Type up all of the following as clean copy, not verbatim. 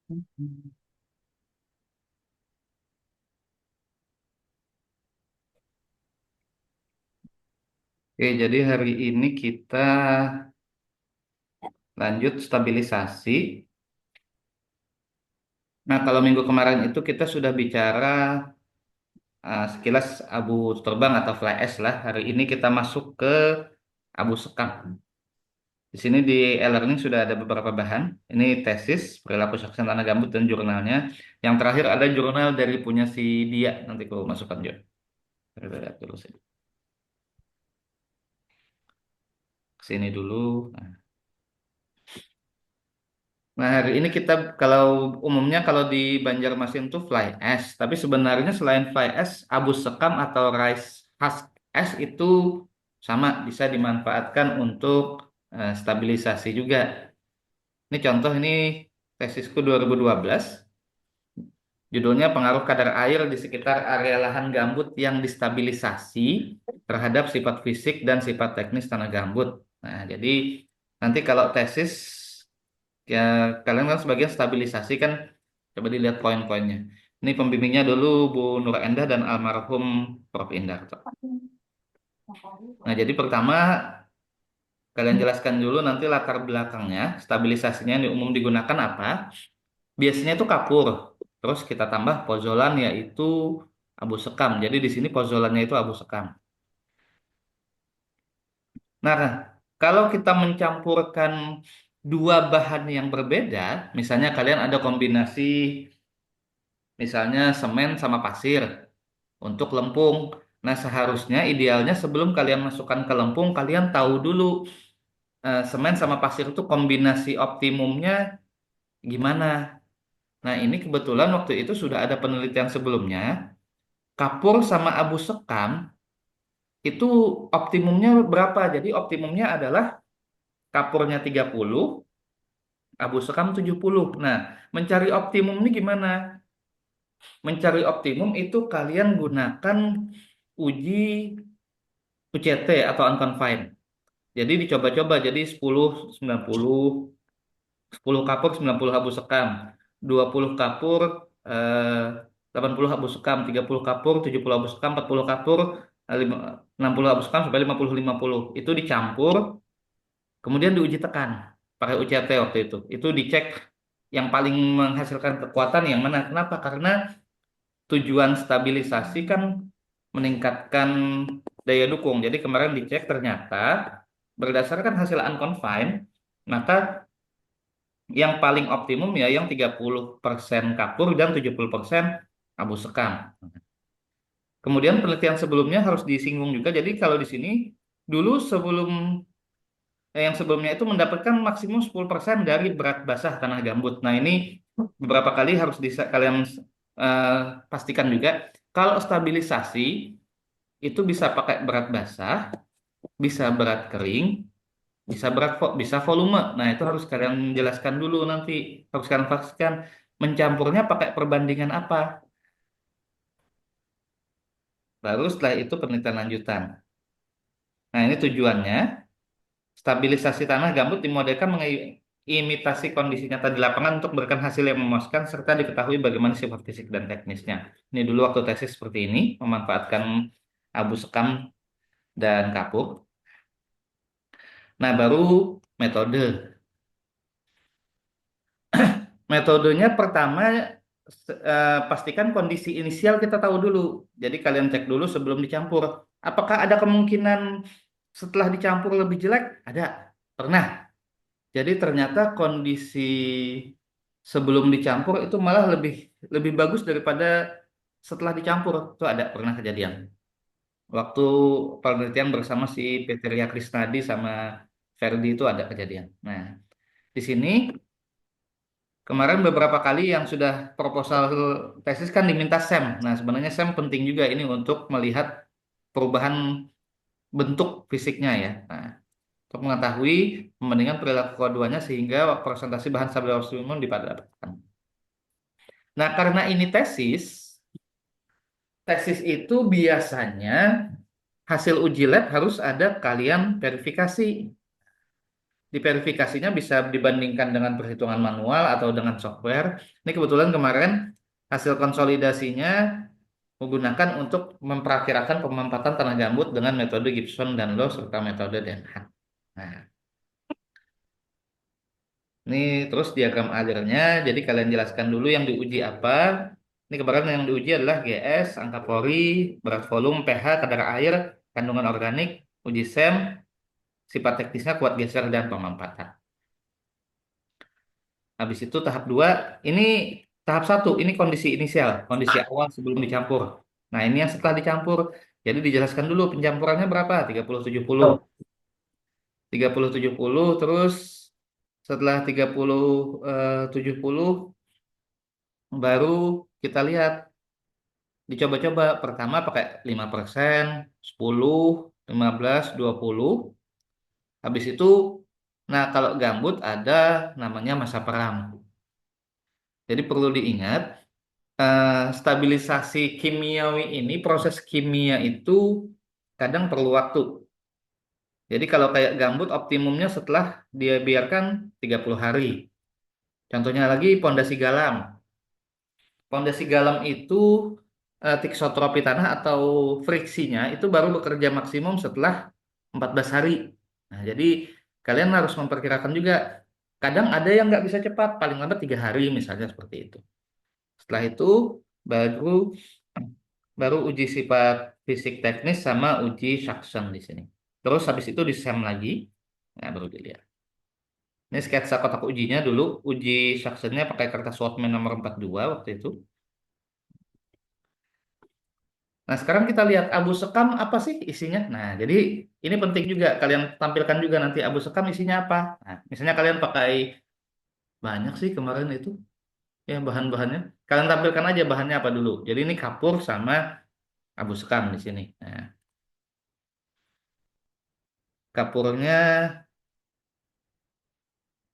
Oke, jadi hari ini kita lanjut stabilisasi. Nah, kalau minggu kemarin itu kita sudah bicara sekilas abu terbang atau fly ash lah. Hari ini kita masuk ke abu sekam. Di sini di e-learning sudah ada beberapa bahan. Ini tesis, perilaku saksian tanah gambut dan jurnalnya. Yang terakhir ada jurnal dari punya si Dia. Nanti aku masukkan juga. Kita lihat dulu sih. Sini dulu. Nah, hari ini kita kalau umumnya kalau di Banjarmasin tuh fly ash, tapi sebenarnya selain fly ash, abu sekam atau rice husk ash itu sama bisa dimanfaatkan untuk stabilisasi juga. Ini contoh ini tesisku 2012, judulnya pengaruh kadar air di sekitar area lahan gambut yang distabilisasi terhadap sifat fisik dan sifat teknis tanah gambut. Nah, jadi nanti kalau tesis ya kalian kan sebagian stabilisasi kan coba dilihat poin-poinnya. Ini pembimbingnya dulu Bu Nur Endah dan almarhum Prof Indar. Nah, jadi pertama kalian jelaskan dulu nanti latar belakangnya, stabilisasinya yang umum digunakan apa? Biasanya itu kapur. Terus kita tambah pozolan yaitu abu sekam. Jadi di sini pozolannya itu abu sekam. Nah, kalau kita mencampurkan dua bahan yang berbeda, misalnya kalian ada kombinasi misalnya semen sama pasir untuk lempung. Nah, seharusnya idealnya sebelum kalian masukkan ke lempung, kalian tahu dulu semen sama pasir itu kombinasi optimumnya gimana. Nah, ini kebetulan waktu itu sudah ada penelitian sebelumnya, kapur sama abu sekam itu optimumnya berapa? Jadi optimumnya adalah kapurnya 30, abu sekam 70. Nah, mencari optimum ini gimana? Mencari optimum itu kalian gunakan uji UCT atau unconfined. Jadi dicoba-coba jadi 10 90, 10 kapur 90 abu sekam, 20 kapur 80 abu sekam, 30 kapur 70 abu sekam, 40 kapur 60 abu sekam sampai 50 50. Itu dicampur, kemudian diuji tekan pakai UCT waktu itu. Itu dicek yang paling menghasilkan kekuatan yang mana. Kenapa? Karena tujuan stabilisasi kan meningkatkan daya dukung. Jadi kemarin dicek ternyata berdasarkan hasil unconfined, maka yang paling optimum ya yang 30% kapur dan 70% abu sekam. Kemudian penelitian sebelumnya harus disinggung juga. Jadi kalau di sini dulu yang sebelumnya itu mendapatkan maksimum 10% dari berat basah tanah gambut. Nah, ini beberapa kali harus kalian eh, pastikan juga kalau stabilisasi itu bisa pakai berat basah, bisa berat kering, bisa volume. Nah, itu harus kalian jelaskan dulu nanti. Harus kalian pastikan mencampurnya pakai perbandingan apa. Baru setelah itu penelitian lanjutan. Nah, ini tujuannya. Stabilisasi tanah gambut dimodelkan mengimitasi kondisi nyata di lapangan untuk memberikan hasil yang memuaskan serta diketahui bagaimana sifat fisik dan teknisnya. Ini dulu waktu tesis seperti ini, memanfaatkan abu sekam dan kapur. Nah, baru metode. Metodenya pertama pastikan kondisi inisial kita tahu dulu. Jadi kalian cek dulu sebelum dicampur. Apakah ada kemungkinan setelah dicampur lebih jelek? Ada. Pernah. Jadi ternyata kondisi sebelum dicampur itu malah lebih lebih bagus daripada setelah dicampur. Itu ada pernah kejadian. Waktu penelitian bersama si Peteria Krisnadi sama Ferdi itu ada kejadian. Nah, di sini kemarin beberapa kali yang sudah proposal tesis kan diminta SEM. Nah, sebenarnya SEM penting juga ini untuk melihat perubahan bentuk fisiknya ya. Nah, untuk mengetahui pembandingan perilaku keduanya sehingga presentasi bahan stabilitas umum dipadamkan. Nah, karena ini tesis, tesis itu biasanya hasil uji lab harus ada kalian verifikasi. diverifikasinya bisa dibandingkan dengan perhitungan manual atau dengan software. Ini kebetulan kemarin hasil konsolidasinya menggunakan untuk memperakirakan pemanfaatan tanah gambut dengan metode Gibson dan Low serta metode Den Haag. Nah, ini terus diagram alirnya. Jadi kalian jelaskan dulu yang diuji apa. Ini kemarin yang diuji adalah GS, angka pori, berat volume, pH, kadar air, kandungan organik, uji SEM, sifat teknisnya, kuat geser, dan pemampatan. Habis itu tahap 2, ini tahap 1, ini kondisi inisial, kondisi awal sebelum dicampur. Nah, ini yang setelah dicampur. Jadi dijelaskan dulu pencampurannya berapa? 30-70. 30-70, terus setelah 30-70 baru kita lihat dicoba-coba. Pertama pakai 5%, 10, 15, 20. Habis itu, nah kalau gambut ada namanya masa perang. Jadi perlu diingat, stabilisasi kimiawi ini, proses kimia itu kadang perlu waktu. Jadi kalau kayak gambut optimumnya setelah dia biarkan 30 hari. Contohnya lagi pondasi galam. Pondasi galam itu tiksotropi tanah atau friksinya itu baru bekerja maksimum setelah 14 hari. Nah, jadi kalian harus memperkirakan juga. Kadang ada yang nggak bisa cepat, paling lambat 3 hari misalnya seperti itu. Setelah itu baru baru uji sifat fisik teknis sama uji suction di sini. Terus habis itu di SEM lagi. Nah, baru dilihat. Ini sketsa kotak ujinya dulu. Uji suctionnya pakai kertas Wordman nomor 42 waktu itu. Nah, sekarang kita lihat abu sekam apa sih isinya. Nah, jadi ini penting juga kalian tampilkan juga nanti abu sekam isinya apa. Nah, misalnya kalian pakai banyak sih kemarin itu ya bahan-bahannya. Kalian tampilkan aja bahannya apa dulu. Jadi ini kapur sama abu sekam di sini. Nah, kapurnya,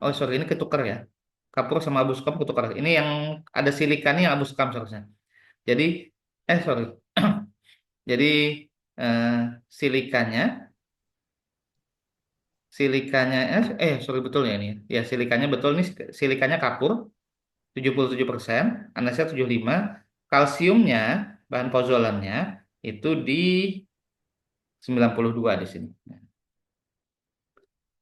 oh sorry ini ketukar ya. Kapur sama abu sekam ketukar. Ini yang ada silikanya yang abu sekam seharusnya. Jadi, sorry. Jadi eh, silikanya silikanya sorry betul ya ini. Ya silikanya betul nih, silikanya kapur 77%, anasnya 75, kalsiumnya bahan pozolannya itu di 92 di sini.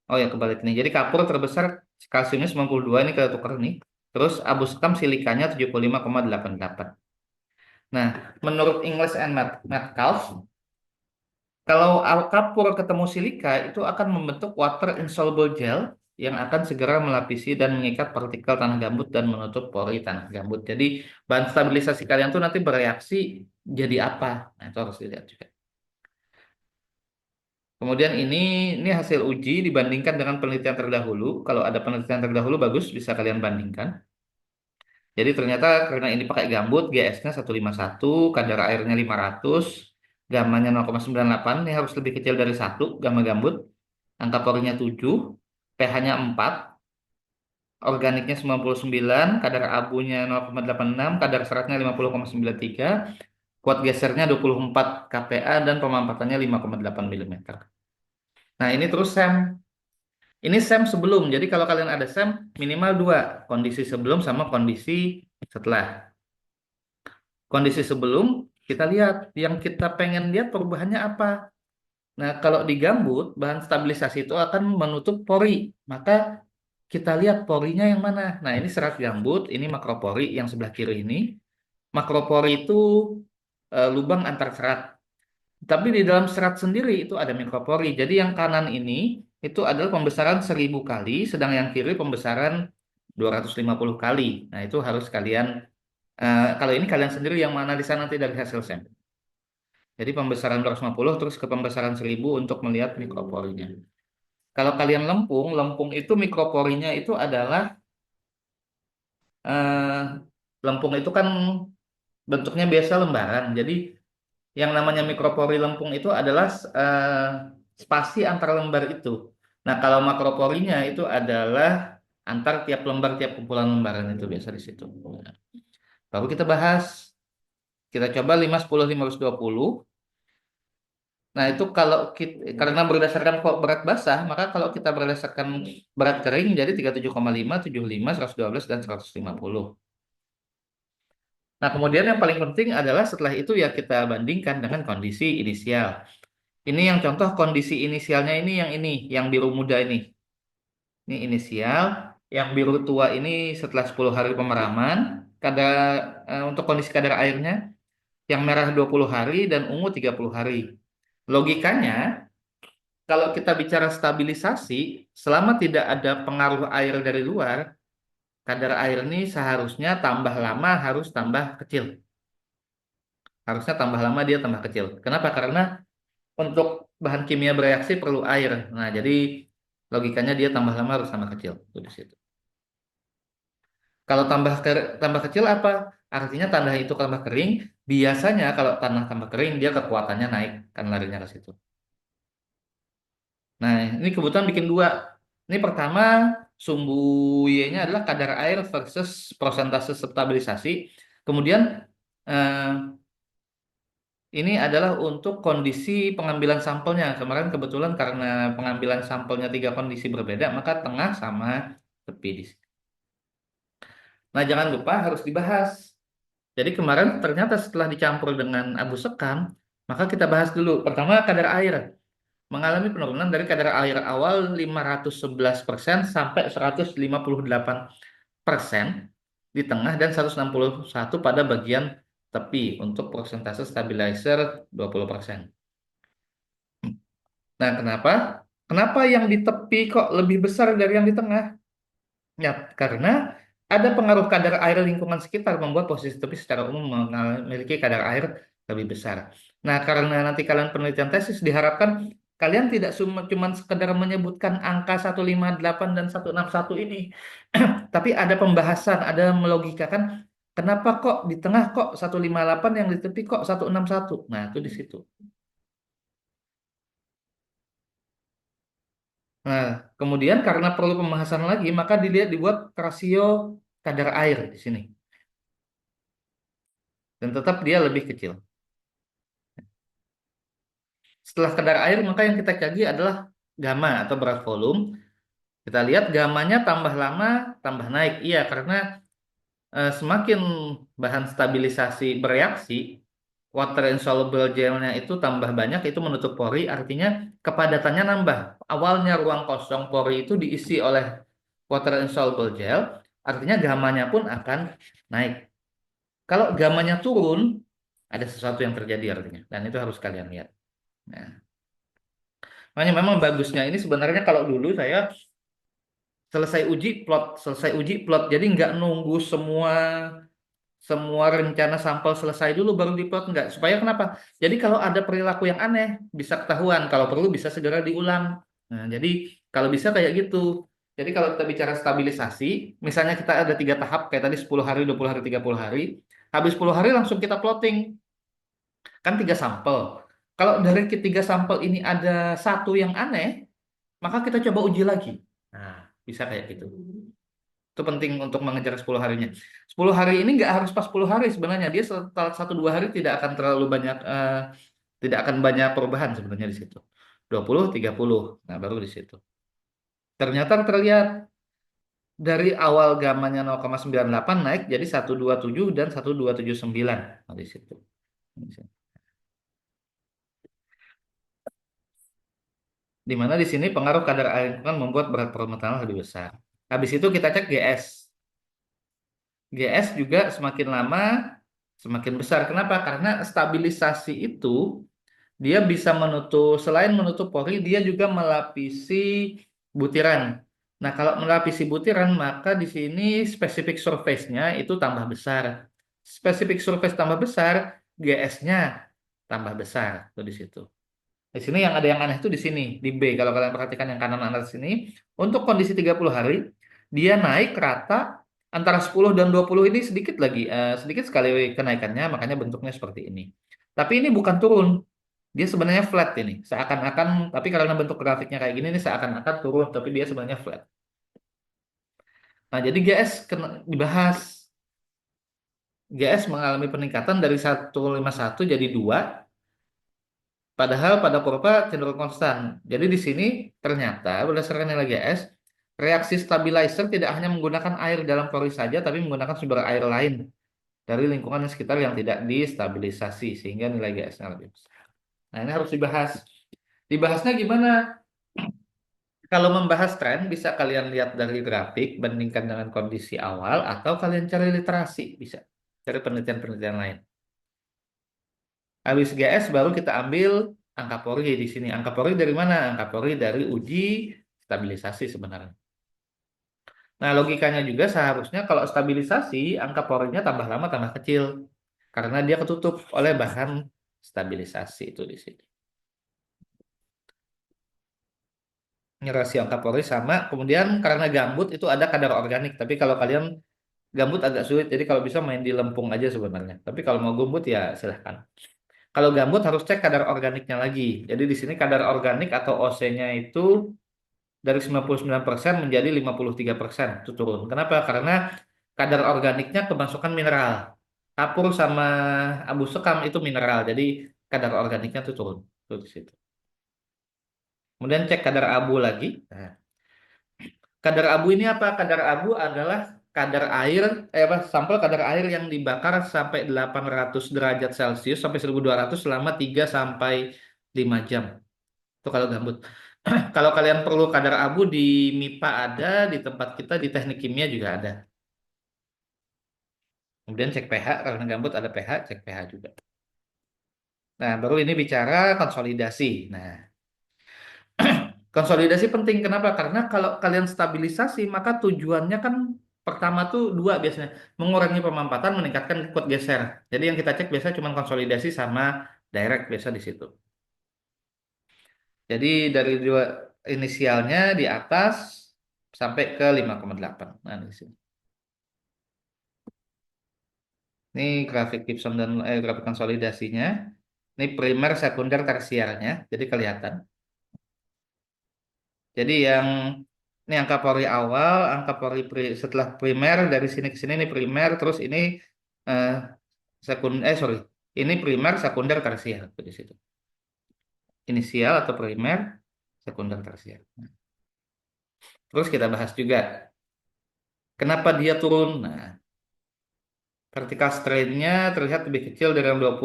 Oh ya kebalik nih. Jadi kapur terbesar kalsiumnya 92, ini kita tukar nih. Terus abu sekam silikanya 75,88. Nah, menurut English and Metcalfe, kalau kapur ketemu silika itu akan membentuk water insoluble gel yang akan segera melapisi dan mengikat partikel tanah gambut dan menutup pori tanah gambut. Jadi bahan stabilisasi kalian tuh nanti bereaksi jadi apa? Nah, itu harus dilihat juga. Kemudian ini hasil uji dibandingkan dengan penelitian terdahulu. Kalau ada penelitian terdahulu bagus bisa kalian bandingkan. Jadi ternyata karena ini pakai gambut, GS-nya 151, kadar airnya 500, gamanya 0,98, ini harus lebih kecil dari 1, gamma gambut. Angka porinya 7, pH-nya 4, organiknya 99, kadar abunya 0,86, kadar seratnya 50,93, kuat gesernya 24 kPa, dan pemampatannya 5,8 mm. Nah ini terus SEM. Ini SEM sebelum, jadi kalau kalian ada SEM, minimal dua, kondisi sebelum sama kondisi setelah. Kondisi sebelum, kita lihat, yang kita pengen lihat perubahannya apa. Nah, kalau di gambut, bahan stabilisasi itu akan menutup pori. Maka kita lihat porinya yang mana. Nah, ini serat gambut, ini makropori yang sebelah kiri ini. Makropori itu lubang antar serat. Tapi di dalam serat sendiri itu ada mikropori. Jadi yang kanan ini itu adalah pembesaran 1000 kali, sedang yang kiri pembesaran 250 kali. Nah, itu harus kalian, kalau ini kalian sendiri yang menganalisa nanti dari hasil sampel. Jadi pembesaran 250 terus ke pembesaran 1000 untuk melihat mikroporinya. Kalau kalian lempung, lempung itu mikroporinya itu adalah eh, lempung itu kan bentuknya biasa lembaran. Jadi yang namanya mikropori lempung itu adalah spasi antar lembar itu. Nah, kalau makroporinya itu adalah antar tiap lembar, tiap kumpulan lembaran itu biasa di situ. Nah, baru kita bahas. Kita coba 5, 10, 15, 20. Nah, itu kalau kita, karena berdasarkan berat basah, maka kalau kita berdasarkan berat kering jadi 37,5, 75, 112, dan 150. Nah, kemudian yang paling penting adalah setelah itu ya kita bandingkan dengan kondisi inisial. Ini yang contoh kondisi inisialnya ini yang biru muda ini. Ini inisial, yang biru tua ini setelah 10 hari pemeraman, kadar untuk kondisi kadar airnya, yang merah 20 hari dan ungu 30 hari. Logikanya, kalau kita bicara stabilisasi, selama tidak ada pengaruh air dari luar, kadar air ini seharusnya tambah lama harus tambah kecil. Harusnya tambah lama dia tambah kecil. Kenapa? Karena untuk bahan kimia bereaksi perlu air. Nah, jadi logikanya dia tambah lama harus tambah kecil. Itu di situ. Kalau tambah kecil apa? Artinya tanah itu tambah kering. Biasanya kalau tanah tambah kering dia kekuatannya naik kan larinya ke situ. Nah, ini kebetulan bikin dua. Ini pertama sumbu Y-nya adalah kadar air versus persentase stabilisasi. Kemudian eh, ini adalah untuk kondisi pengambilan sampelnya. Kemarin kebetulan karena pengambilan sampelnya tiga kondisi berbeda, maka tengah sama tepi di sini. Nah, jangan lupa harus dibahas. Jadi kemarin ternyata setelah dicampur dengan abu sekam, maka kita bahas dulu. Pertama, kadar air. Mengalami penurunan dari kadar air awal 511% sampai 158% di tengah dan 161 pada bagian tepi untuk persentase stabilizer 20%. Nah, kenapa? Kenapa yang di tepi kok lebih besar dari yang di tengah? Ya, karena ada pengaruh kadar air lingkungan sekitar membuat posisi tepi secara umum memiliki kadar air lebih besar. Nah, karena nanti kalian penelitian tesis diharapkan kalian tidak cuma sekedar menyebutkan angka 158 dan 161 ini, tapi ada pembahasan, ada melogikakan kenapa kok di tengah kok 158 yang di tepi kok 161. Nah, itu di situ. Nah, kemudian karena perlu pembahasan lagi, maka dilihat dibuat rasio kadar air di sini. Dan tetap dia lebih kecil. Setelah kadar air, maka yang kita kaji adalah gamma atau berat volume. Kita lihat gamanya tambah lama, tambah naik. Iya, karena semakin bahan stabilisasi bereaksi, water insoluble gelnya itu tambah banyak, itu menutup pori, artinya kepadatannya nambah. Awalnya ruang kosong pori itu diisi oleh water insoluble gel, artinya gamanya pun akan naik. Kalau gamanya turun, ada sesuatu yang terjadi artinya. Dan itu harus kalian lihat. Nah, makanya memang bagusnya ini sebenarnya kalau dulu saya selesai uji plot. Jadi nggak nunggu semua semua rencana sampel selesai dulu baru diplot nggak. Supaya kenapa? Jadi kalau ada perilaku yang aneh bisa ketahuan. Kalau perlu bisa segera diulang. Nah, jadi kalau bisa kayak gitu. Jadi kalau kita bicara stabilisasi, misalnya kita ada tiga tahap kayak tadi 10 hari, 20 hari, 30 hari. Habis 10 hari langsung kita plotting. Kan tiga sampel. Kalau dari ketiga sampel ini ada satu yang aneh, maka kita coba uji lagi. Nah, bisa kayak gitu. Itu penting untuk mengejar 10 harinya. 10 hari ini nggak harus pas 10 hari sebenarnya. Dia setelah 1-2 hari tidak akan terlalu banyak, tidak akan banyak perubahan sebenarnya di situ. 20, 30. Nah, baru di situ. Ternyata terlihat dari awal gamanya 0,98 naik jadi 127 dan 1279. Nah, di situ. Di mana di sini pengaruh kadar air lingkungan membuat berat permukaan lebih besar. Habis itu kita cek GS. GS juga semakin lama semakin besar. Kenapa? Karena stabilisasi itu dia bisa menutup, selain menutup pori, dia juga melapisi butiran. Nah, kalau melapisi butiran, maka di sini specific surface-nya itu tambah besar. Specific surface tambah besar, GS-nya tambah besar. Tuh di situ. Di sini yang ada yang aneh itu di sini, di B. Kalau kalian perhatikan yang kanan atas sini, untuk kondisi 30 hari, dia naik rata antara 10 dan 20 ini sedikit lagi, sedikit sekali kenaikannya, makanya bentuknya seperti ini. Tapi ini bukan turun, dia sebenarnya flat ini. Seakan-akan, tapi karena bentuk grafiknya kayak gini, ini seakan-akan turun, tapi dia sebenarnya flat. Nah, jadi GS dibahas. GS mengalami peningkatan dari 151 jadi 2. Padahal pada kurva cenderung konstan. Jadi di sini ternyata berdasarkan nilai GS, reaksi stabilizer tidak hanya menggunakan air dalam pori saja, tapi menggunakan sumber air lain dari lingkungan sekitar yang tidak distabilisasi, sehingga nilai GS-nya lebih besar. Nah, ini harus dibahas. Dibahasnya gimana? Kalau membahas tren, bisa kalian lihat dari grafik, bandingkan dengan kondisi awal, atau kalian cari literasi, bisa. Cari penelitian-penelitian lain. Habis GS baru kita ambil angka Pori di sini. Angka Pori dari mana? Angka Pori dari uji stabilisasi sebenarnya. Nah, logikanya juga seharusnya kalau stabilisasi, angka Porinya tambah lama tambah kecil. Karena dia ketutup oleh bahan stabilisasi itu di sini. Ini rasio angka Pori sama. Kemudian karena gambut itu ada kadar organik. Tapi kalau kalian gambut agak sulit. Jadi kalau bisa main di lempung aja sebenarnya. Tapi kalau mau gambut ya silahkan. Kalau gambut harus cek kadar organiknya lagi. Jadi di sini kadar organik atau OC-nya itu dari 99% menjadi 53% itu turun. Kenapa? Karena kadar organiknya kemasukan mineral. Kapur sama abu sekam itu mineral. Jadi kadar organiknya itu turun. Tuh di situ. Kemudian cek kadar abu lagi. Nah, kadar abu ini apa? Kadar abu adalah kadar air, apa, sampel kadar air yang dibakar sampai 800 derajat Celcius sampai 1200 selama 3 sampai 5 jam. Itu kalau gambut. Kalau kalian perlu kadar abu di MIPA ada, di tempat kita di teknik kimia juga ada. Kemudian cek pH, karena gambut ada pH, cek pH juga. Nah, baru ini bicara konsolidasi. Nah, konsolidasi penting kenapa? Karena kalau kalian stabilisasi, maka tujuannya kan pertama tuh dua biasanya, mengurangi pemampatan, meningkatkan kuat geser. Jadi yang kita cek biasanya cuma konsolidasi sama direct biasa di situ. Jadi dari dua inisialnya di atas sampai ke 5,8. Nah, di sini. Ini grafik Gibson dan grafik konsolidasinya. Ini primer, sekunder, tersiernya. Jadi kelihatan. Jadi yang ini angka Pori awal, angka Pori setelah primer dari sini ke sini ini primer, terus ini eh, sorry, ini primer, sekunder, tersier tuh di situ. Inisial atau primer, sekunder, tersier. Terus kita bahas juga kenapa dia turun. Nah, vertical strain-nya terlihat lebih kecil dari yang 20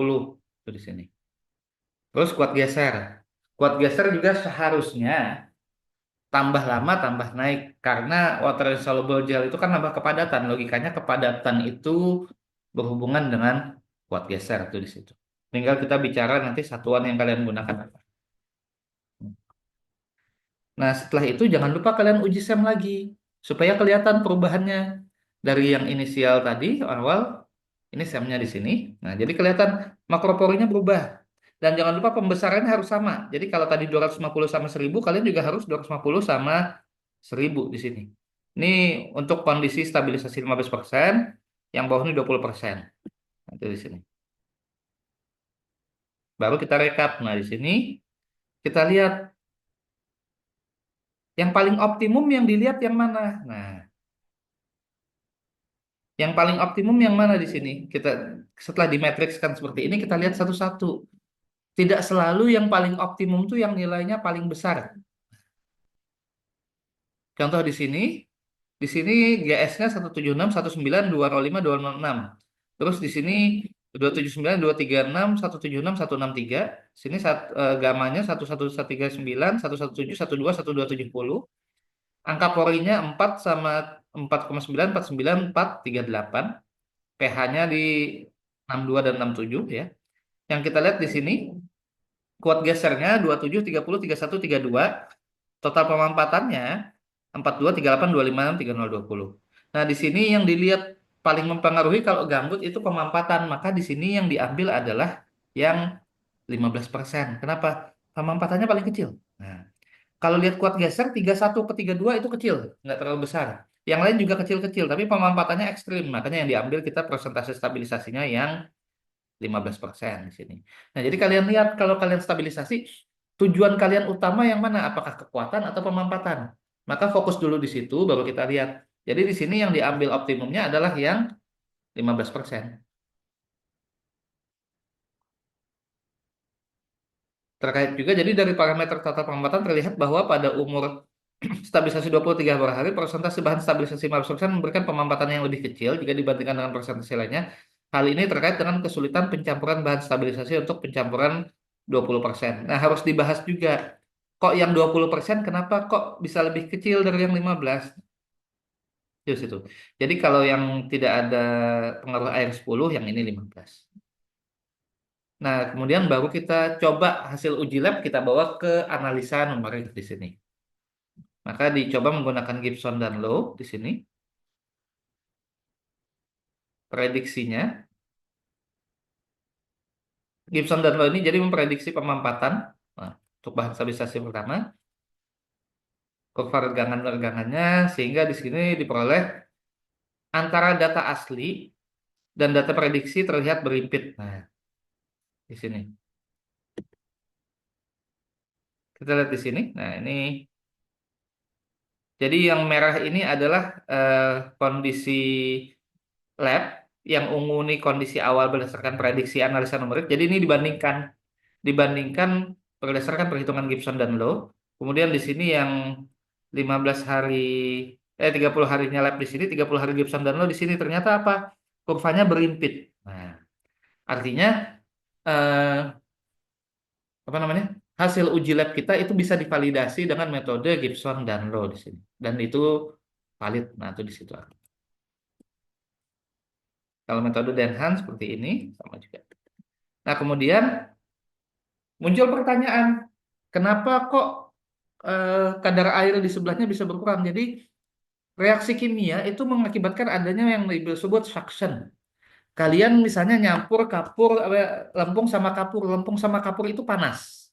tuh di sini. Terus kuat geser. Kuat geser juga seharusnya tambah lama tambah naik karena water insoluble gel itu kan nambah kepadatan. Logikanya kepadatan itu berhubungan dengan kuat geser tuh di situ. Tinggal kita bicara nanti satuan yang kalian gunakan apa. Nah, setelah itu jangan lupa kalian uji SEM lagi supaya kelihatan perubahannya dari yang inisial tadi awal ini SEM-nya di sini. Nah, jadi kelihatan makroporinya berubah. Dan jangan lupa pembesarannya harus sama. Jadi kalau tadi 250 sama 1000, kalian juga harus 250 sama 1000 di sini. Ini untuk kondisi stabilisasi 15%, yang bawah ini 20%. Nanti di sini. Baru kita rekap. Nah, di sini kita lihat yang paling optimum yang dilihat yang mana. Nah, yang paling optimum yang mana di sini? Kita setelah dimatrikskan seperti ini, kita lihat satu-satu. Tidak selalu yang paling optimum tuh yang nilainya paling besar. Contoh di sini GS-nya 176, 109, 205, 206. Terus di sini 279, 236, 176, 163. Sini gamanya 1139, 117, 12, 1270. Angka porinya 4 sama 4,9, 49, 4, 38. pH-nya di 62 dan 67 ya. Yang kita lihat di sini kuat gesernya 27, 30, 31, 32. Total pemampatannya 42, 38, 25, 6, 30, 20. Nah, di sini yang dilihat paling mempengaruhi kalau gambut itu pemampatan, maka di sini yang diambil adalah yang 15%. Kenapa? Pemampatannya paling kecil. Nah, kalau lihat kuat geser 31 ke 32 itu kecil, nggak terlalu besar. Yang lain juga kecil-kecil, tapi pemampatannya ekstrim. Makanya yang diambil kita persentase stabilisasinya yang 15% di sini. Nah, jadi kalian lihat kalau kalian stabilisasi, tujuan kalian utama yang mana? Apakah kekuatan atau pemampatan? Maka fokus dulu di situ, baru kita lihat. Jadi di sini yang diambil optimumnya adalah yang 15%. Terkait juga, jadi dari parameter total pengamatan terlihat bahwa pada umur stabilisasi 23 per hari, persentase bahan stabilisasi 15% memberikan pemampatan yang lebih kecil jika dibandingkan dengan persentase lainnya. Hal ini terkait dengan kesulitan pencampuran bahan stabilisasi untuk pencampuran 20%. Nah, harus dibahas juga, kok yang 20% kenapa kok bisa lebih kecil dari yang 15? Di situ. Jadi kalau yang tidak ada pengaruh air 10, yang ini 15. Nah, kemudian baru kita coba hasil uji lab kita bawa ke analisa numerik di sini. Maka dicoba menggunakan Gibson dan Low di sini. Prediksinya, Gibson dan Low ini jadi memprediksi pemampatan. Nah, untuk bahan stabilisasi pertama, kurva regangan-regangannya, sehingga di sini diperoleh antara data asli dan data prediksi terlihat berimpit. Nah, di sini. Kita lihat di sini. Nah, ini jadi yang merah ini adalah kondisi lab, yang ungu ini kondisi awal berdasarkan prediksi analisa numerik. Jadi ini dibandingkan berdasarkan perhitungan Gibson dan Low. Kemudian di sini yang 15 hari 30 harinya lab di sini, 30 hari Gibson dan Low di sini ternyata apa? Kurvanya berimpit. Nah, artinya eh, apa namanya? Hasil uji lab kita itu bisa divalidasi dengan metode Gibson dan Low di sini. Dan itu valid. Nah, itu di situ. Kalau metode Denhan seperti ini sama juga. Nah, kemudian muncul pertanyaan, kenapa kok kadar air di sebelahnya bisa berkurang? Jadi reaksi kimia itu mengakibatkan adanya yang disebut suction. Kalian misalnya nyampur kapur, lempung sama kapur, lempung sama kapur itu panas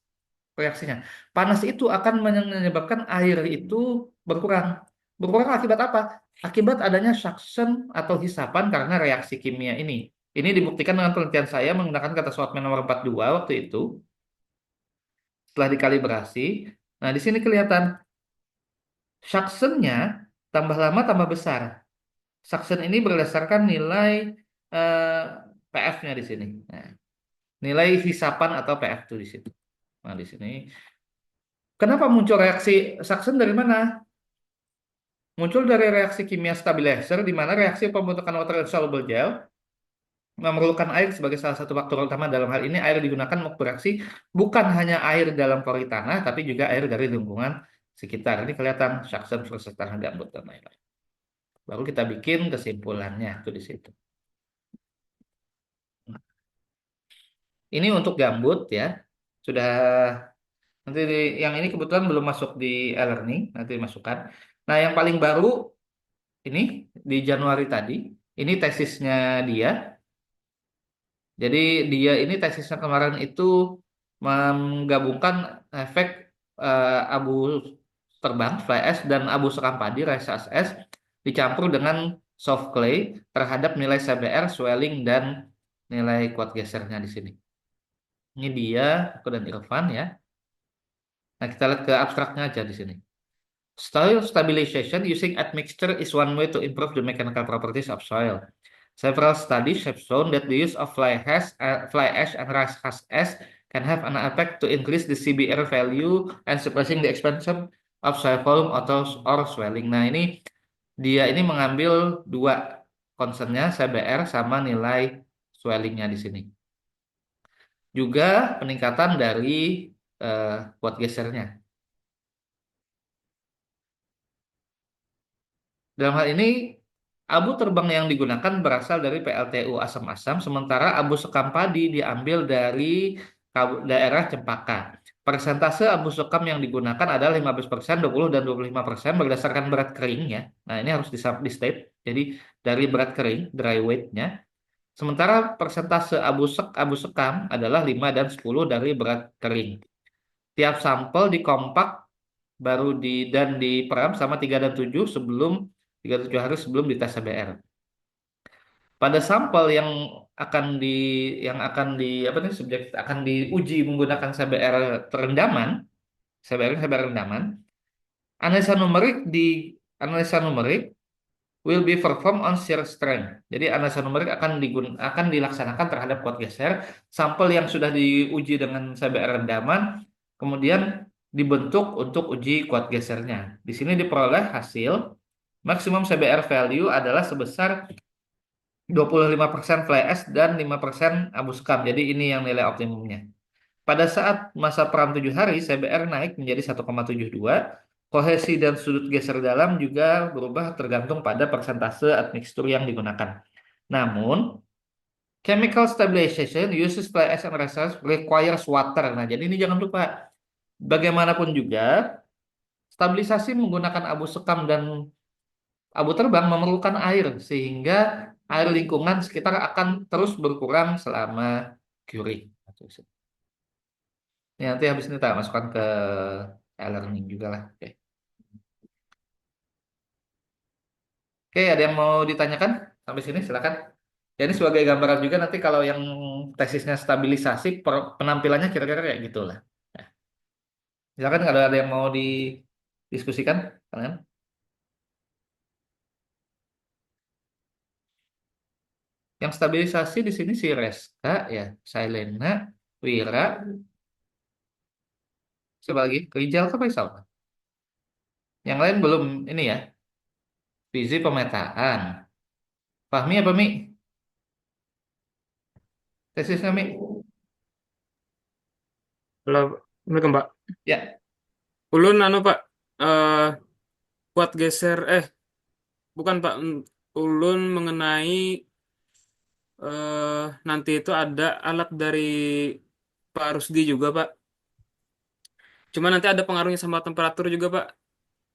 reaksinya. Panas itu akan menyebabkan air itu berkurang. Berkurang akibat apa? Akibat adanya suction atau hisapan karena reaksi kimia ini. Ini dibuktikan dengan penelitian saya menggunakan kata Swartman nomor 42 waktu itu setelah dikalibrasi. Nah, di sini kelihatan suctionnya tambah lama tambah besar. Suction ini berdasarkan nilai eh, PF-nya di sini. Nah, nilai hisapan atau PF itu di situ. Nah, di sini kenapa muncul reaksi suction dari mana? Muncul dari reaksi kimia stabilizer di mana reaksi pembentukan water insoluble gel memerlukan air sebagai salah satu faktor utama. Dalam hal ini air digunakan untuk bereaksi bukan hanya air dalam pori tanah tapi juga air dari lingkungan sekitar. Ini kelihatan suction versus tanah gambut dan lain-lain. Baru kita bikin kesimpulannya tuh di situ. Ini untuk gambut ya. Sudah nanti yang ini kebetulan belum masuk di e-learning, nanti dimasukkan. Nah, yang paling baru ini di Januari tadi, ini tesisnya dia. Jadi dia ini tesisnya kemarin itu menggabungkan efek abu terbang fly ash dan abu sekam padi rice ash dicampur dengan soft clay terhadap nilai CBR, swelling dan nilai kuat gesernya di sini. Ini dia, aku dan Irfan ya. Nah, kita lihat ke abstraknya aja di sini. Soil stabilization using admixture is one way to improve the mechanical properties of soil. Several studies have shown that the use of fly ash and rice husk ash can have an effect to increase the CBR value and suppressing the expansion of soil volume or swelling. Nah, dia ini mengambil dua concernnya, CBR sama nilai swellingnya di sini. Juga peningkatan dari kuat gesernya. Dalam hal ini, abu terbang yang digunakan berasal dari PLTU asam-asam, sementara abu sekam padi diambil dari daerah Cempaka. Persentase abu sekam yang digunakan adalah 15%, 20, dan 25% berdasarkan berat kering ya. Nah, ini harus di state. Jadi, dari berat kering, dry weight-nya. Sementara persentase abu sekam adalah 5 dan 10 dari berat kering. Tiap sampel dikompak baru dan diperam sama 3 dan 7 hari sebelum dites CBR. Pada sampel akan di apa nih subjek akan diuji menggunakan CBR terendaman, CBR rendaman, analisa numerik will be performed on shear strength. Jadi analisa numerik akan dilaksanakan terhadap kuat geser sampel yang sudah diuji dengan CBR rendaman, kemudian dibentuk untuk uji kuat gesernya. Di sini diperoleh hasil maksimum CBR value adalah sebesar 25% fly ash dan 5% abu sekam. Jadi ini yang nilai optimumnya. Pada saat masa peram 7 hari, CBR naik menjadi 1,72. Kohesi dan sudut geser dalam juga berubah tergantung pada persentase admixture yang digunakan. Namun, chemical stabilization uses fly ash and resistance requires water. Nah, jadi ini jangan lupa. Bagaimanapun juga, stabilisasi menggunakan abu sekam dan abu terbang memerlukan air, sehingga air lingkungan sekitar akan terus berkurang selama curing. Ya, nanti habis ini tak masukkan ke e-learning juga lah. Oke. Oke, ada yang mau ditanyakan sampai sini? Silakan. Ya, ini sebagai gambaran juga nanti kalau yang tesisnya stabilisasi, penampilannya kira-kira kayak gitulah. Ya. Silakan kalau ada yang mau didiskusikan, kalian. Yang stabilisasi di sini si Reska, ya, Sailena, Wira, siapa lagi? Rijal ke Faisal? Yang lain belum ini ya, visi pemetaan. Fahmi apa Mi? Tesisnya Mi? Kalau Assalamualaikum Pak. Ya. Ulun anu Pak, eh kuat geser bukan Pak. Ulun mengenai nanti itu ada alat dari Pak Rusdi juga Pak. Cuma nanti ada pengaruhnya sama temperatur juga Pak.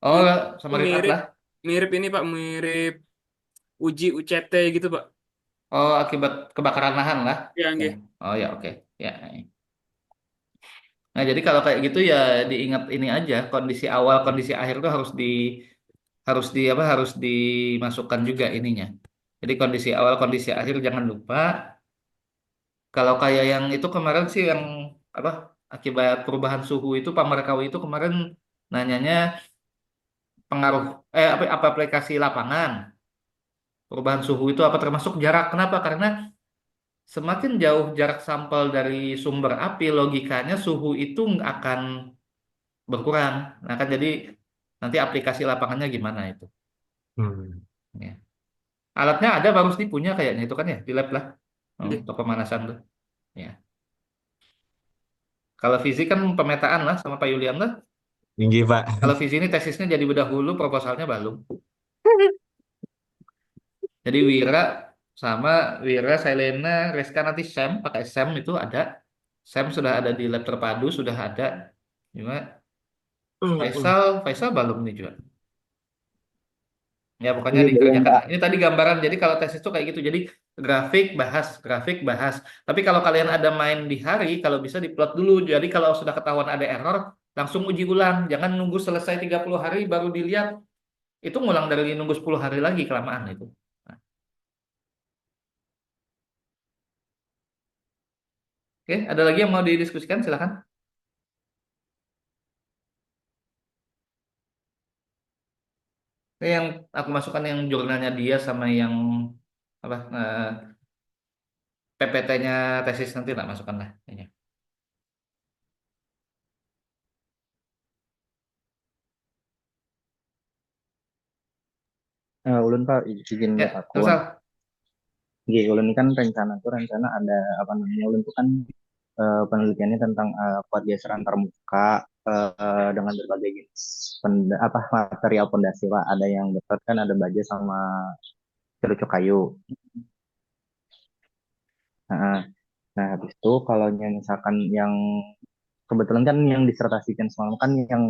Oh, Itu sama Rifat mirip lah. mirip ini Pak, mirip uji UCT gitu Pak. Oh, akibat kebakaran lahan lah. Ya Ya. nggih. Oh ya, oke. Ya. Nah, jadi kalau kayak gitu ya diingat ini aja, kondisi awal, kondisi akhir tuh harus di apa harus dimasukkan juga ininya. Jadi kondisi awal, kondisi akhir jangan lupa. Kalau kayak yang itu kemarin sih yang apa akibat perubahan suhu itu Pak Markawi itu kemarin nanyanya pengaruh apa aplikasi lapangan. Perubahan suhu itu apa termasuk jarak? Kenapa? Karena semakin jauh jarak sampel dari sumber api, logikanya suhu itu akan berkurang. Nah, kan jadi nanti aplikasi lapangannya gimana itu. Hmm. Ya. Alatnya ada Bang Rusdi punya kayaknya itu kan ya di lab lah. Oh, Nggih. untuk pemanasan tuh. Ya. Kalau fisik kan pemetaan lah sama Pak Yulian lah. Tinggi Pak. Kalau visi ini tesisnya jadi dahulu, proposalnya belum. Jadi Wira, Sailena, Reska nanti Sam pakai Sam itu ada. Sam sudah ada di lab terpadu sudah ada. Cuma Faisal belum nih juga. Ya, pokoknya Iya belum dikerjakan. Pak. Ini tadi gambaran. Jadi kalau tesis itu kayak gitu. Jadi grafik bahas, grafik bahas. Tapi kalau kalian ada main di hari, kalau bisa diplot dulu. Jadi kalau sudah ketahuan ada error, langsung uji ulang. Jangan nunggu selesai 30 hari baru dilihat. Itu ngulang dari nunggu 10 hari lagi kelamaan itu. Nah, oke, ada lagi yang mau didiskusikan? Silakan. Ini yang aku masukkan yang jurnalnya dia sama yang apa PPT-nya tesis nanti lah masukkan lah. Kayaknya. Ulun Pak, izin buat Ya, akun. Tamsal. Gih, ulun ini kan rencana ada apa namanya, ulun tuh kan penelitiannya tentang kuat geser antar muka dengan berbagai jenis material pondasi Pak. Ada yang betot kan, ada baja sama cerucuk kayu. Nah, nah habis itu kalau yang misalkan yang kebetulan kan yang disertasikan semalam kan yang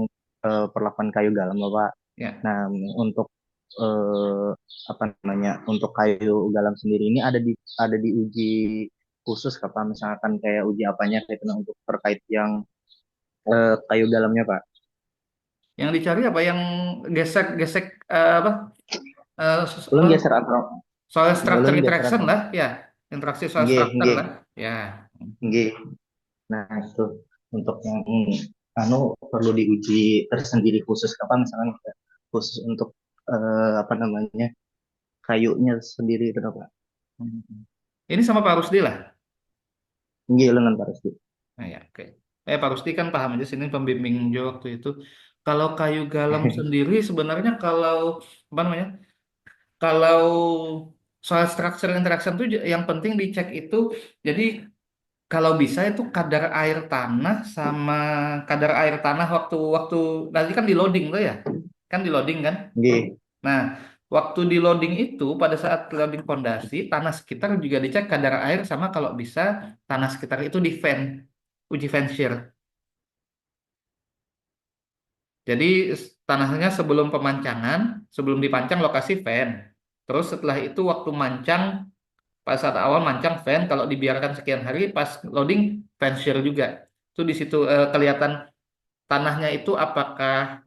perlakuan kayu galam Bapak. Ya. Nah, untuk eh, apa namanya, untuk kayu galam sendiri ini ada di uji khusus Pak, misalkan kayak uji apanya kayak untuk terkait yang kayu galamnya Pak. Yang dicari apa? Yang gesek-gesek apa? Belum Apa? geser atau Soal structure belum geser interaction atau lah, ya. Interaksi soal G G structure lah, ya. G. Nah, itu untuk yang perlu diuji tersendiri khusus misalkan khusus untuk apa namanya, kayunya sendiri itu Pak. Hmm. Ini sama Pak Rusdi lah. Nggih lengan harus di. Nah, ya, oke. Pak Rusdi kan paham aja sini pembimbing Jo waktu itu. Kalau kayu galam sendiri sebenarnya kalau apa namanya? Kalau soal structure interaction tuh yang penting dicek itu. Jadi kalau bisa itu kadar air tanah sama kadar air tanah waktu waktu nanti kan di loading tuh ya, kan di loading kan. Nggih. Nah, waktu di loading itu pada saat loading fondasi tanah sekitar juga dicek kadar air sama kalau bisa tanah sekitar itu di fan, uji fan shear. Jadi tanahnya sebelum pemancangan, sebelum dipancang lokasi fan. Terus setelah itu waktu mancang, pas saat awal mancang fan, kalau dibiarkan sekian hari, pas loading fan shear juga. Itu di situ kelihatan tanahnya itu apakah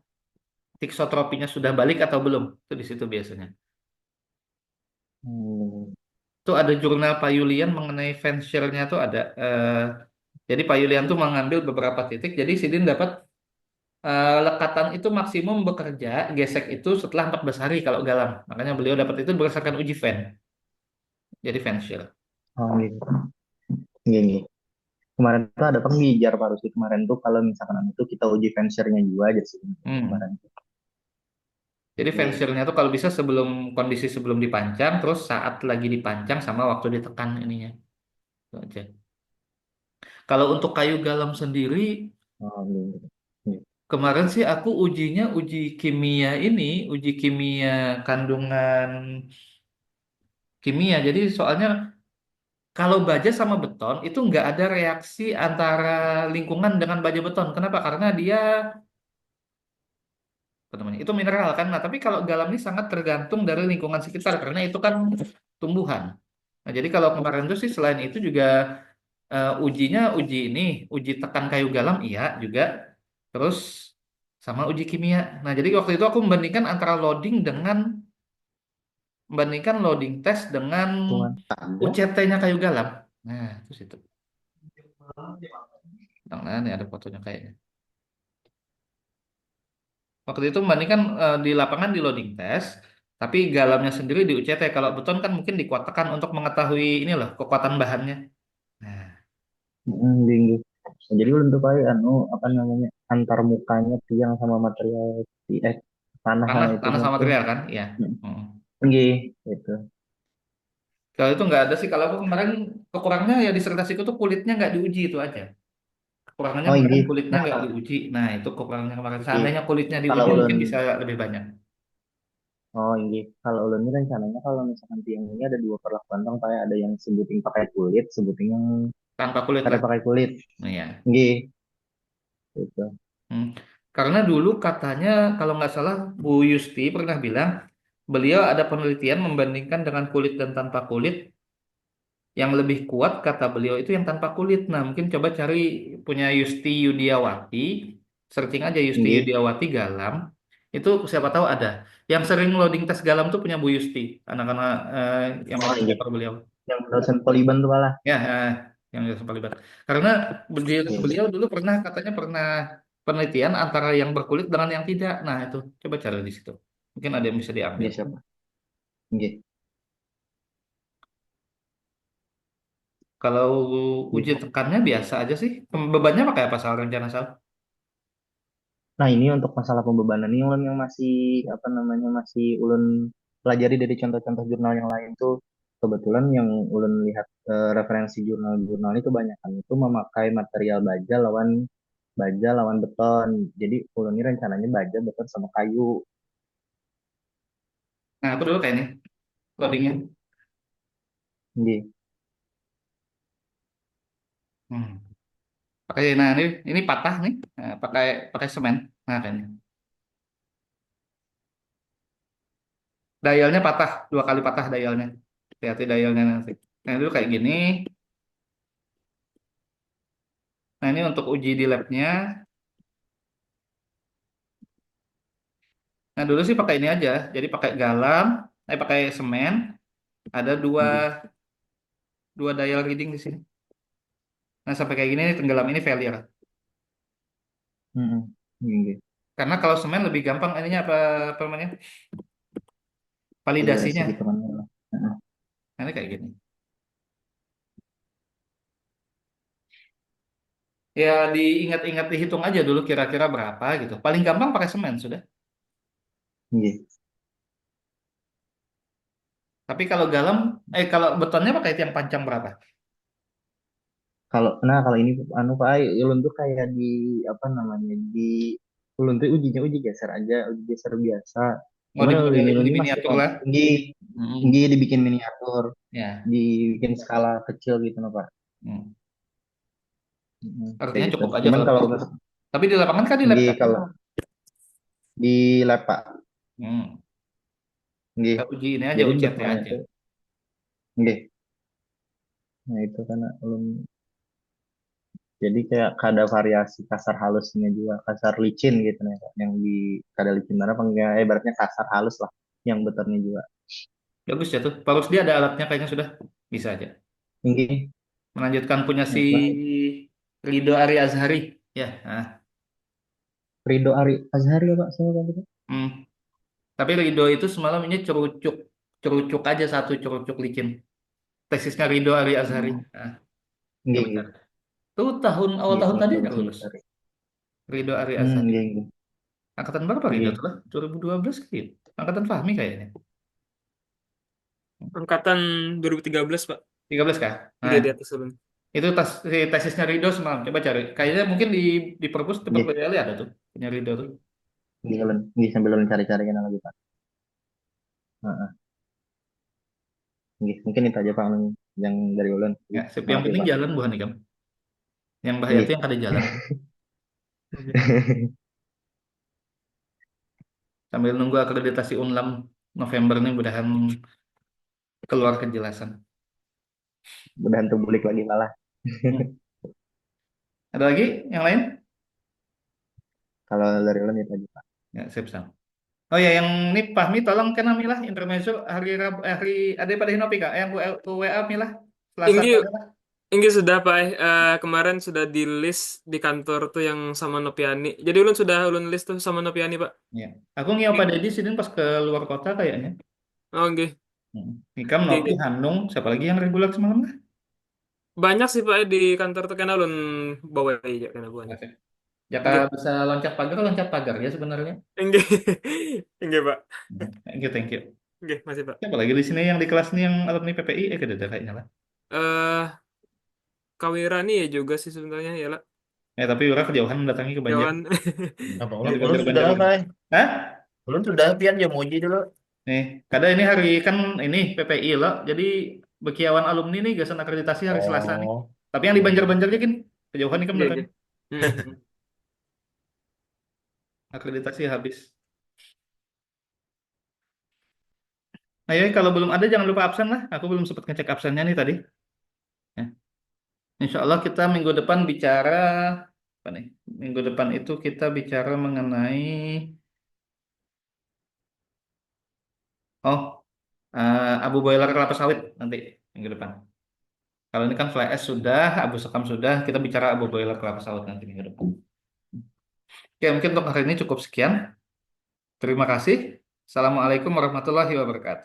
tiksotropinya sudah balik atau belum. Itu di situ biasanya. Hmm. Itu ada jurnal Pak Yulian mengenai fan shear-nya tuh ada. Jadi Pak Yulian tuh mengambil beberapa titik. Jadi Sidin dapat lekatan itu maksimum bekerja gesek itu setelah 14 hari kalau galam. Makanya beliau dapat itu berdasarkan uji fan. Jadi fan shear. Oh gitu. Nggih, nggih. Kemarin tuh ada pengijar Pak Rusdi kemarin tuh kalau misalkan itu kita uji venture-nya juga aja sih kemarin Hmm. tuh. Jadi fan Nggih. shear-nya tuh kalau bisa sebelum kondisi sebelum dipancang, terus saat lagi dipancang sama waktu ditekan ininya. Itu aja. Kalau untuk kayu galam sendiri, Oh, nggih. Nggih. kemarin sih aku ujinya uji kimia ini, uji kimia kandungan kimia. Jadi soalnya kalau baja sama beton itu nggak ada reaksi antara lingkungan dengan baja beton. Kenapa? Karena dia apa namanya? Itu mineral kan. Nah, tapi kalau galam ini sangat tergantung dari lingkungan sekitar karena itu kan tumbuhan. Nah, jadi kalau kemarin itu sih selain itu juga ujinya uji ini, uji tekan kayu galam iya juga. Terus sama uji kimia. Nah, jadi waktu itu aku membandingkan loading test dengan Tuhan ada. UCT-nya kayu galam. Nah, terus itu. Nah, ini ada fotonya kayaknya. Waktu itu membandingkan di lapangan di loading test, tapi galamnya sendiri di UCT. Kalau beton kan mungkin dikuatkan untuk mengetahui ini loh kekuatan bahannya. Nah, Nggih, nggih. Nah, jadi untuk kayak anu apa namanya antar mukanya tiang sama material tanah tanah tanah itunya sama tuh. material kan? Iya. Hmm. Hmm. Nggih, itu. Kalau itu nggak ada sih. Kalau aku kemarin kekurangannya ya disertasiku tuh kulitnya nggak diuji itu aja. Kekurangannya Oh, kemarin nggih. kulitnya Nah, nggak diuji. Nah, itu kekurangannya kemarin. nggih. Seandainya kulitnya Kalau diuji ulun mungkin bisa lebih banyak. Oh iya, kalau ulun ini rencananya kalau misalkan tiang ini ada dua perlakuan dong, kayak ada yang sebutin pakai kulit, sebutin yang Tanpa kulit kada lah. pakai kulit. Nah, ya. Nggih, itu. Hmm. Karena dulu katanya kalau nggak salah Bu Yusti pernah bilang beliau ada penelitian membandingkan dengan kulit dan tanpa kulit yang lebih kuat kata beliau itu yang tanpa kulit. Nah mungkin coba cari punya Yusti Yudiawati, searching aja Yusti Nggih. Yudiawati Galam itu siapa tahu ada. Yang sering loading tes Galam tuh punya Bu Yusti, anak-anak yang Oh megang iya, paper beliau. yang dosen poliban tuh malah. Ya, yang sempat libat. Karena beliau, Iya, beliau dulu katanya pernah penelitian antara yang berkulit dengan yang tidak. Nah, itu coba cari di situ. Mungkin ada yang bisa diambil. iya siapa? Nggih, Kalau uji nggih. tekannya biasa aja sih. Bebannya pakai apa soal rencana sal? Nah ini untuk masalah pembebanan ini ulun yang masih apa namanya masih ulun pelajari dari contoh-contoh jurnal yang lain tuh kebetulan yang ulun lihat referensi jurnal-jurnal itu banyak kan itu memakai material baja lawan beton. Jadi ulun ini rencananya baja, beton sama kayu. Nah, aku dulu kayak ini loadingnya. Nggih. Hmm. Pakai nah ini patah nih. Nah, pakai pakai semen. Nah, kan. Dialnya patah, dua kali patah dialnya. Hati-hati dialnya nanti. Nah, dulu kayak gini. Nah, ini untuk uji di labnya. Nah, dulu sih pakai ini aja. Jadi pakai galam, pakai semen, ada dua Nggih. dua dial reading di sini. Nah, sampai kayak gini tenggelam ini failure. Mm-mm. Nggih. Karena kalau semen lebih gampang ininya apa namanya? Validasi Validasinya. gitu kan. Ya diingat-ingat dihitung aja dulu kira-kira berapa gitu. Paling gampang pakai semen sudah. Nggih. Tapi kalau garam, kalau betonnya pakai yang panjang berapa? Kalau ini anu Pak, ulun tuh kayak di apa namanya di ulun tuh uji geser aja, uji geser biasa. Mau Cuman ulun dimodelin di ini masih miniatur lah. tinggi, Hmm. tinggi dibikin miniatur, Ya. dibikin skala kecil gitu loh Pak. Hmm. Kayak Artinya gitu. cukup aja Cuman kalau kalau begitu. Tapi di lapangan kan di lab tinggi kan? kalau di lab Pak, Hmm. tinggi. Kita uji ini aja, Jadi UCT betonnya aja. tuh tinggi. Nah itu karena ulun jadi kayak ada variasi kasar halusnya juga, kasar licin gitu nih Pak. Yang di kada licin mana panggilnya ibaratnya kasar halus lah yang betonnya juga. Bagus ya tuh. Pak Rusdi ada alatnya kayaknya sudah. Bisa aja. Tinggi. Melanjutkan punya si Nah, Pak. Ridho Ari Azhari. Ya. Nah. Ridho Ari Azhari ya Pak, sama Pak gitu. Hmm. Tapi Ridho itu semalam ini cerucuk. Cerucuk aja satu cerucuk licin. Tesisnya Ridho Ari Azhari. Hmm, Nah, dia nggih, bentar. nggih. Tuh awal Nggih, tahun bagus tadi bagus nggak nggih, lulus. sorry. Ridho Ari Azhari. Nggih, nggih. Angkatan berapa Ridho tuh Nggih. lah? 2012 kayaknya. Angkatan Fahmi kayaknya. Angkatan 2013 Pak. 13 kah? Iya Nah, di atas ulun. itu tesisnya Ridho semalam. Coba cari. Kayaknya mungkin di perpus tempat Nggih, PDL ada tuh. Punya Ridho tuh. nggih, ulun. Nggih, sambil ulun cari-cari kenal lagi Pak. Heeh. Nggih, mungkin itu aja Pak ulun yang dari ulun. Ya, Nggih, sip. Yang makasih penting Pak. jalan bukan nih, Kam. Yang bahaya itu Nggih. yang ada jalan. Oke. Sambil nunggu akreditasi Unlam November nih, mudahan keluar kejelasan. Mudahan tuh balik lagi malah. Hmm. Ada lagi yang lain? Kalau dari ulun itu aja Pak. Ya, sip, Sam. Oh ya, yang ini Fahmi tolong kan Milah intermezzo hari ada pada Hinopi Kak, yang WA Milah Selasa Tinggi kemarin lah. tinggi sudah Pak. Kemarin sudah di list di kantor tuh yang sama Nopiani. Jadi ulun list tuh sama Nopiani Pak. Ya. Aku ngiyau Pak Deddy sini pas ke luar kota kayaknya. Oh, nggih. Nikam Nggih, Nopi nggih. Handung, siapa lagi yang reguler semalam lah? Banyak sih Pak di kantor tuh karena ulun bawa aja karena banyak. Oke. Jaka Nggih. bisa loncat pagar ya sebenarnya. Nggih. Nggih Pak. Thank you, thank you. Nggih, masih Pak. Siapa lagi di sini yang di kelas ini yang alumni PPI? Ada kayaknya lah. Eh Kawirani ya juga sih sebenarnya ya lah. Tapi orang kejauhan mendatangi ke Banjar. Jawan. Apa Yang ulun di ulun Banjar-Banjar sudah gitu. Kai. Hah? Ulun sudah pian ya muji dulu. Nih, kadang ini hari kan ini PPI loh. Jadi Bekiawan alumni nih gasan akreditasi hari Selasa nih. Oh. Tapi yang di Banjar-Banjarnya kan kejauhan nih kan Nggih, mendatangi. nggih. Hmm. Akreditasi habis. Nah ya kalau belum ada jangan lupa absen lah. Aku belum sempat ngecek absennya nih tadi. Ya. Insya Allah kita minggu depan bicara apa nih? Minggu depan itu kita bicara mengenai oh abu boiler kelapa sawit nanti minggu depan. Kalau ini kan fly ash sudah, abu sekam sudah, kita bicara abu boiler kelapa sawit nanti minggu depan. Oke, mungkin untuk hari ini cukup sekian. Terima kasih. Assalamualaikum warahmatullahi wabarakatuh.